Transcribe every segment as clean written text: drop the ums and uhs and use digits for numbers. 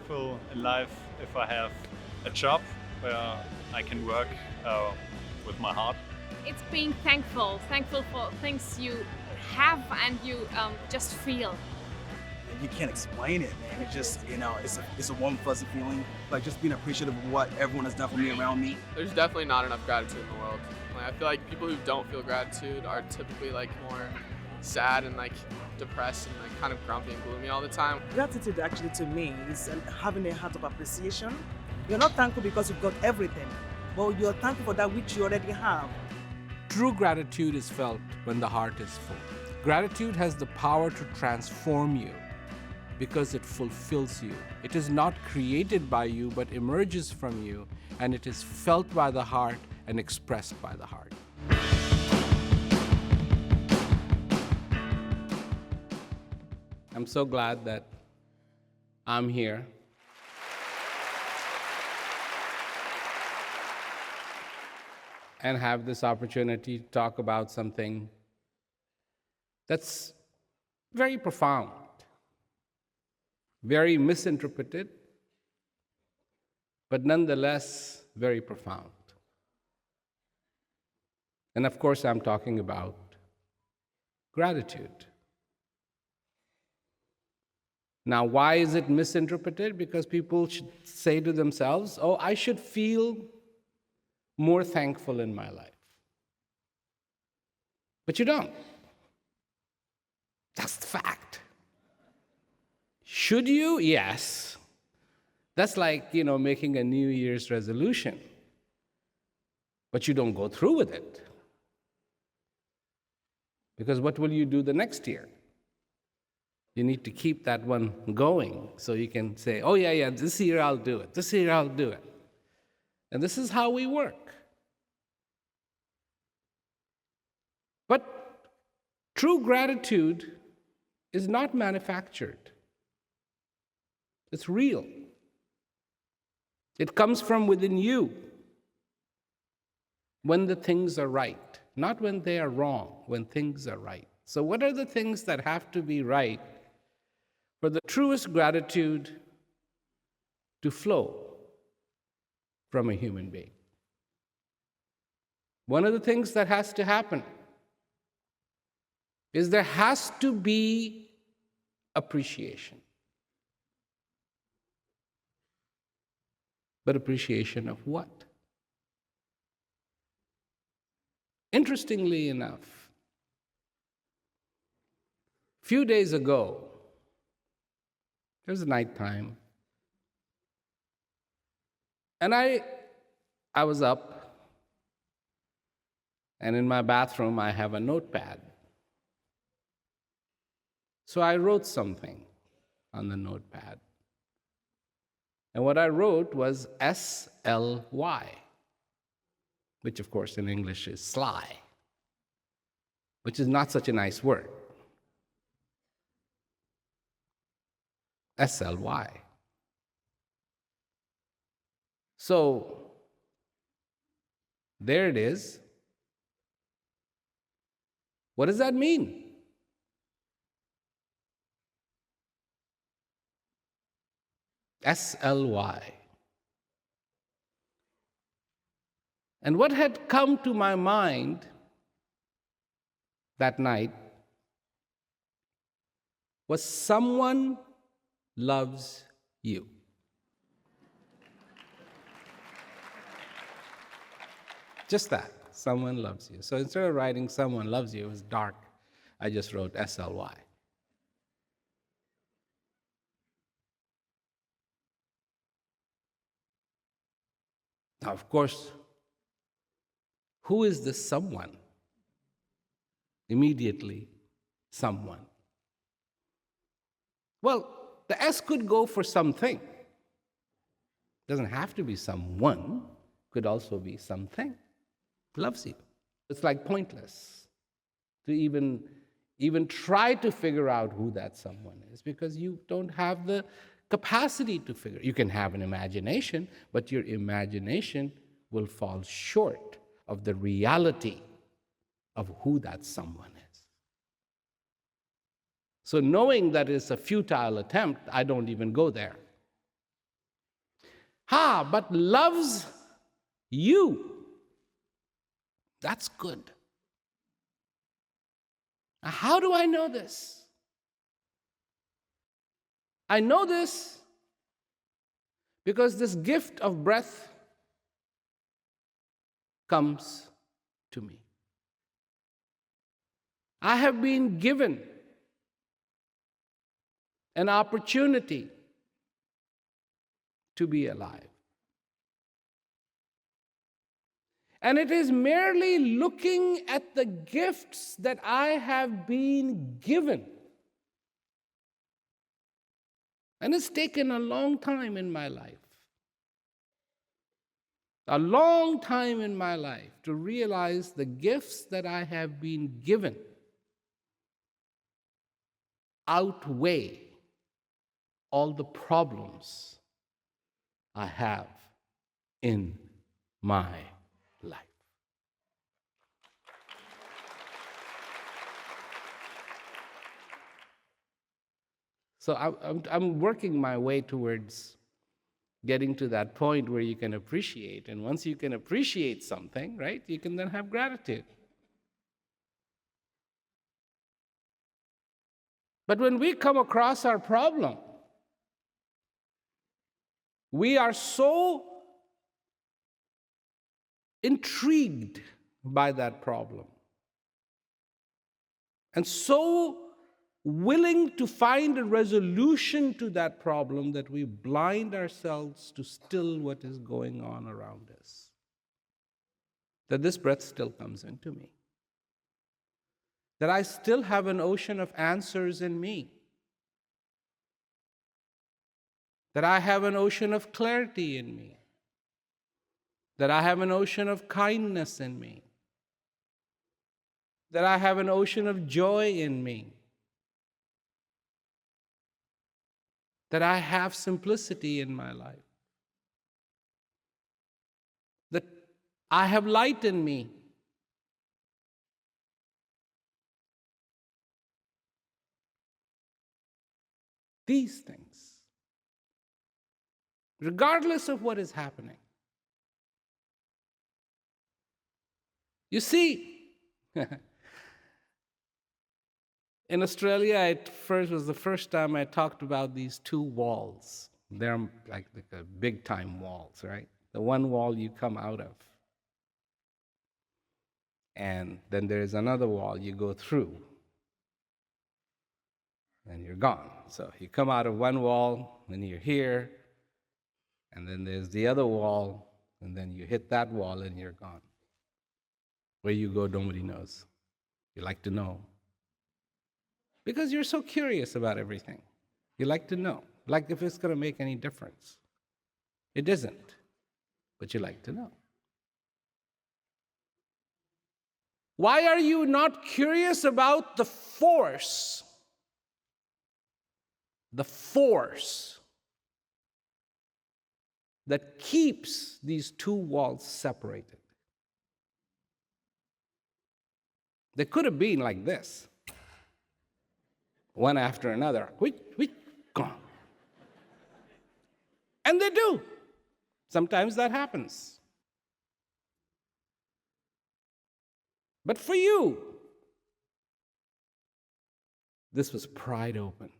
thankful in life if I have a job where I can work with my heart. It's being thankful for things you have and you just feel. You can't explain it, man. It just, it's a warm, fuzzy feeling. Like just being appreciative of what everyone has done for me around me. There's definitely not enough gratitude in the world. Like, I feel like people who don't feel gratitude are typically like more sad and like depressed and like kind of grumpy and gloomy all the time. Gratitude actually to me is having a heart of appreciation. You're not thankful because you've got everything, but you're thankful for that which you already have. True gratitude is felt when the heart is full. Gratitude has the power to transform you because it fulfills you. It is not created by you, but emerges from you, and it is felt by the heart and expressed by the heart. I'm so glad that I'm here. And have this opportunity to talk about something that's very profound, very misinterpreted, but nonetheless very profound. And of course, I'm talking about gratitude. Now, why is it misinterpreted? Because people should say to themselves, oh, I should feel more thankful in my life. But you don't. That's the fact. Should you? Yes. That's like, making a New Year's resolution. But you don't go through with it. Because what will you do the next year? You need to keep that one going so you can say, oh, yeah, this year I'll do it. This year I'll do it. And this is how we work. But true gratitude is not manufactured. It's real. It comes from within you when the things are right, not when they are wrong, when things are right. So what are the things that have to be right for the truest gratitude to flow from a human being? One of the things that has to happen is there has to be appreciation. But appreciation of what? Interestingly enough, a few days ago, it was nighttime, and I was up, and in my bathroom I have a notepad. So I wrote something on the notepad. And what I wrote was SLY, which of course in English is sly, which is not such a nice word. SLY. So there it is. What does that mean? SLY. And what had come to my mind that night was someone loves you. Just that, someone loves you. So instead of writing someone loves you, it was dark. I just wrote SLY. Now, of course, who is this someone? Immediately, someone. Well, the S could go for something. It doesn't have to be someone, could also be something. Loves you. It's like pointless to even try to figure out who that someone is because you don't have the capacity to figure. You can have an imagination, but your imagination will fall short of the reality of who that someone is. So knowing that it's a futile attempt, I don't even go there. But loves you. That's good. Now, how do I know this? I know this because this gift of breath comes to me. I have been given an opportunity to be alive. And it is merely looking at the gifts that I have been given. And it's taken a long time in my life. A long time in my life to realize the gifts that I have been given outweigh all the problems I have in my life. So I'm working my way towards getting to that point where you can appreciate. And once you can appreciate something, right, you can then have gratitude. But when we come across our problem, we are so intrigued by that problem and so willing to find a resolution to that problem that we blind ourselves to still what is going on around us. That this breath still comes into me. That I still have an ocean of answers in me. That I have an ocean of clarity in me. That I have an ocean of kindness in me. That I have an ocean of joy in me. That I have simplicity in my life. That I have light in me. These things, regardless of what is happening. You see, in Australia, it was the first time I talked about these two walls. They're like big-time walls, right? The one wall you come out of. And then there's another wall you go through. And you're gone. So you come out of one wall, and you're here. And then there's the other wall, and then you hit that wall, and you're gone. Where you go, nobody knows. You like to know. Because you're so curious about everything. You like to know. Like if it's going to make any difference. It isn't. But you like to know. Why are you not curious about the force? The force that keeps these two walls separated. They could have been like this. One after another. Gone. And they do. Sometimes that happens. But for you, this was pried open.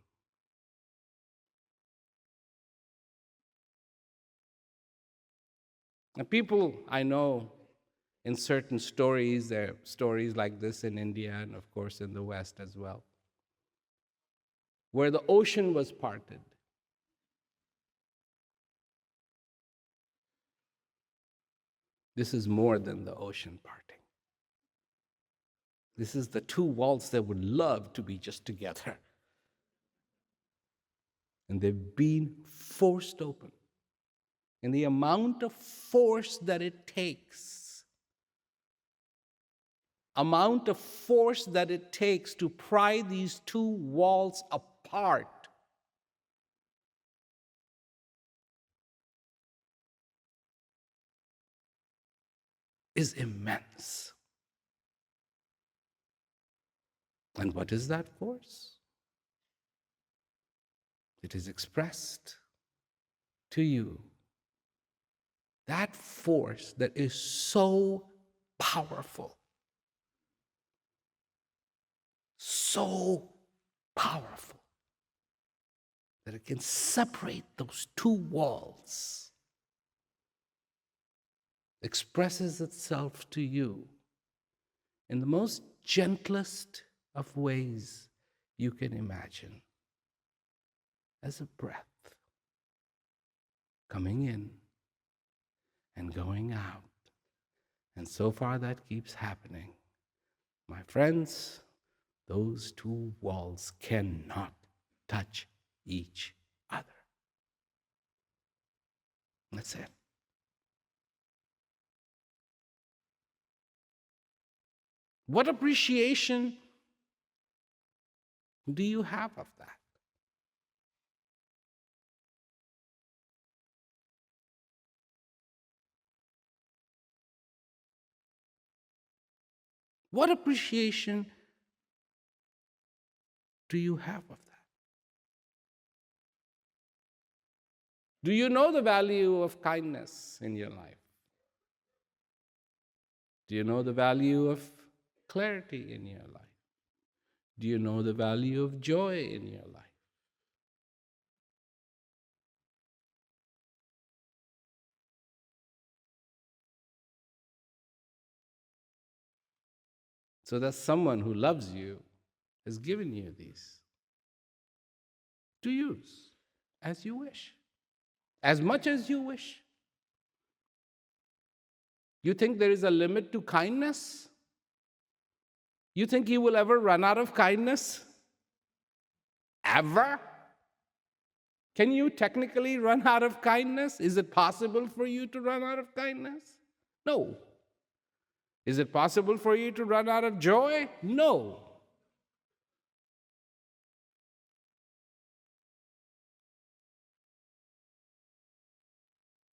And people I know in certain stories, there are stories like this in India and of course in the West as well, where the ocean was parted. This is more than the ocean parting. This is the two walls that would love to be just together. And they've been forced open. And the amount of force that it takes, to pry these two walls apart is immense. And what is that force? It is expressed to you that force that is so powerful, so powerful, that it can separate those two walls, expresses itself to you in the most gentlest of ways you can imagine, as a breath coming in and going out. And so far that keeps happening. My friends, those two walls cannot touch each other. That's it. What appreciation do you have of that? What appreciation do you have of that? Do you know the value of kindness in your life? Do you know the value of clarity in your life? Do you know the value of joy in your life? So that someone who loves you has given you these to use as you wish, as much as you wish. You think there is a limit to kindness? You think you will ever run out of kindness? Ever? Can you technically run out of kindness? Is it possible for you to run out of kindness? No. Is it possible for you to run out of joy? No.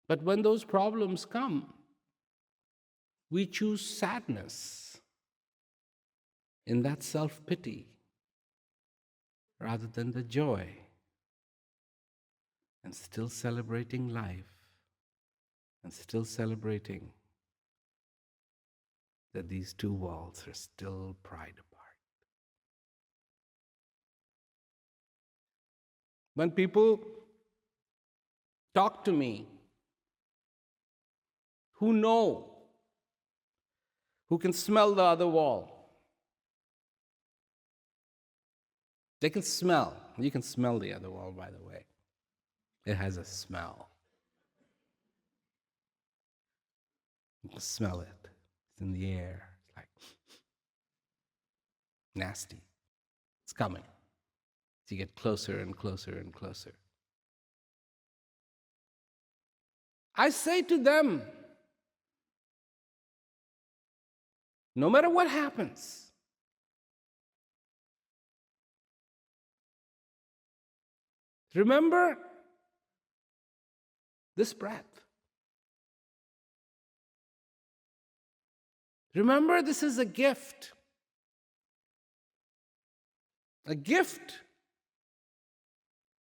But when those problems come, we choose sadness in that self-pity rather than the joy, and still celebrating life, and still celebrating that these two walls are still pried apart. When people talk to me who know, who can smell the other wall, they can smell. You can smell the other wall, by the way. It has a smell. You can smell it. It's in the air. It's like nasty. It's coming. As you get closer and closer and closer. I say to them, no matter what happens, remember this breath. Remember, this is a gift. A gift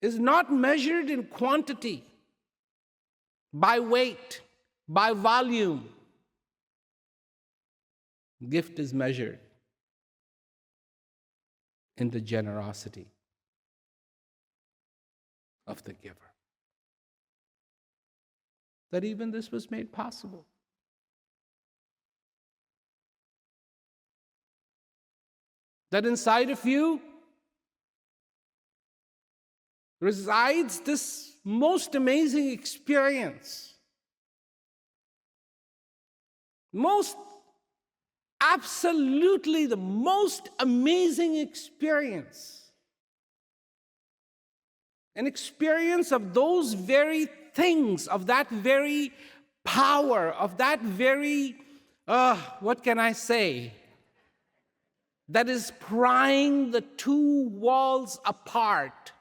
is not measured in quantity, by weight, by volume. Gift is measured in the generosity of the giver. That even this was made possible. That inside of you resides this most amazing experience. Absolutely the most amazing experience. An experience of those very things, of that very power, of that very, what can I say? That is prying the two walls apart.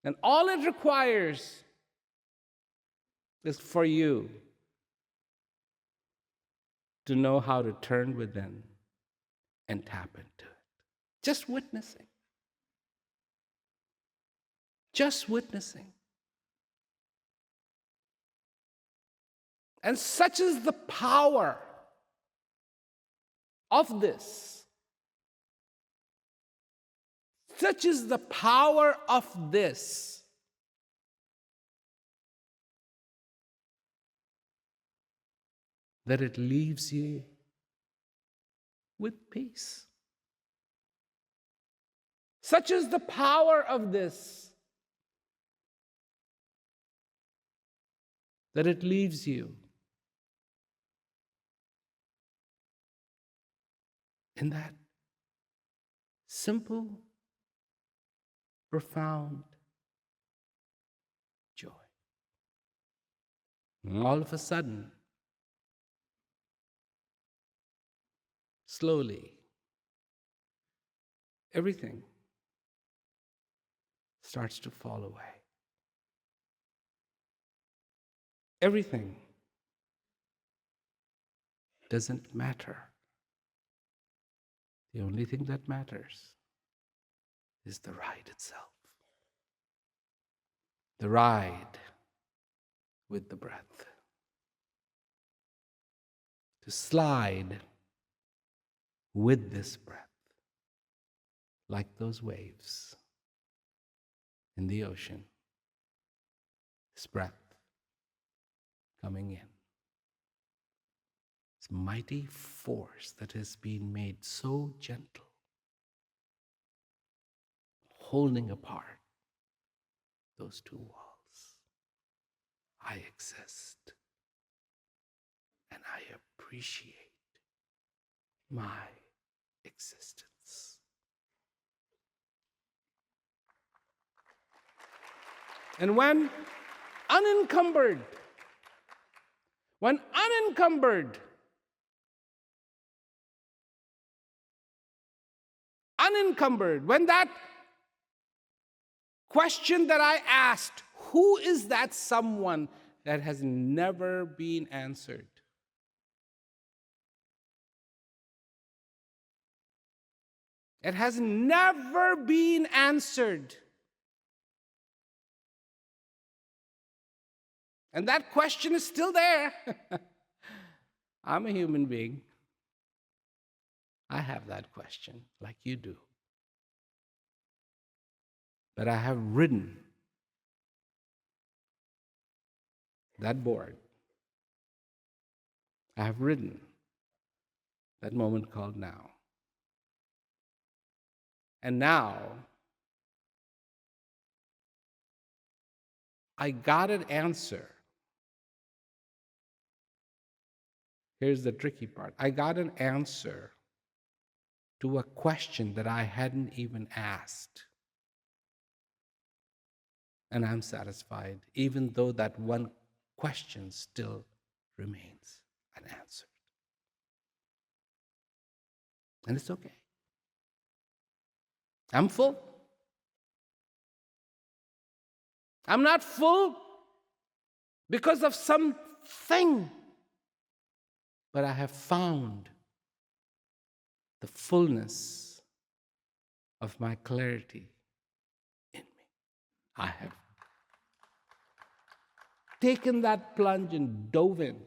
And all it requires is for you to know how to turn within and tap into it. Just witnessing. Just witnessing. And such is the power of this. Such is the power of this. That it leaves you with peace. Such is the power of this, that it leaves you in that simple, profound joy. And all of a sudden, slowly, everything starts to fall away. Everything doesn't matter. The only thing that matters is the ride itself. The ride with the breath. To slide with this breath, like those waves in the ocean. This breath coming in. This mighty force that has been made so gentle, holding apart those two walls. I exist, and I appreciate my existence. And when unencumbered, when that question that I asked, who is that someone, that has never been answered? It has never been answered. And that question is still there. I'm a human being. I have that question, like you do. But I have ridden that board. I have ridden that moment called now. And now, I got an answer. Here's the tricky part. I got an answer to a question that I hadn't even asked. And I'm satisfied, even though that one question still remains unanswered. And it's okay. I'm full. I'm not full because of something, but I have found the fullness of my clarity in me. I have taken that plunge and dove in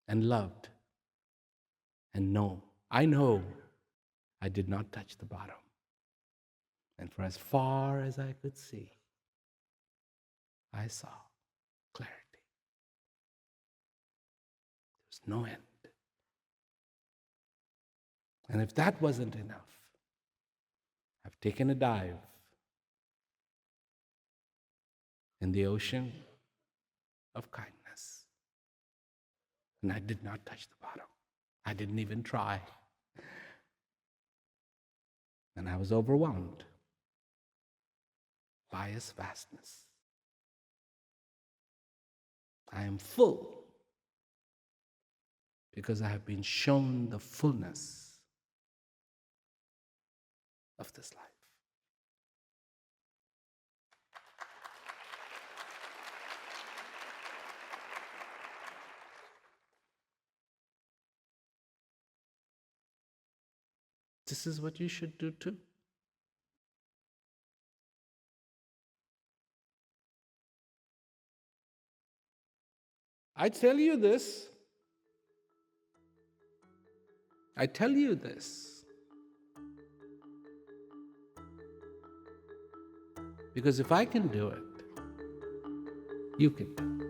and loved and I know I did not touch the bottom. And for as far as I could see, I saw clarity. There's no end. And if that wasn't enough, I've taken a dive in the ocean of kindness. And I did not touch the bottom. I didn't even try. And I was overwhelmed by its vastness. I am full because I have been shown the fullness of this life. This is what you should do too. I tell you this. I tell you this because if I can do it, you can do it.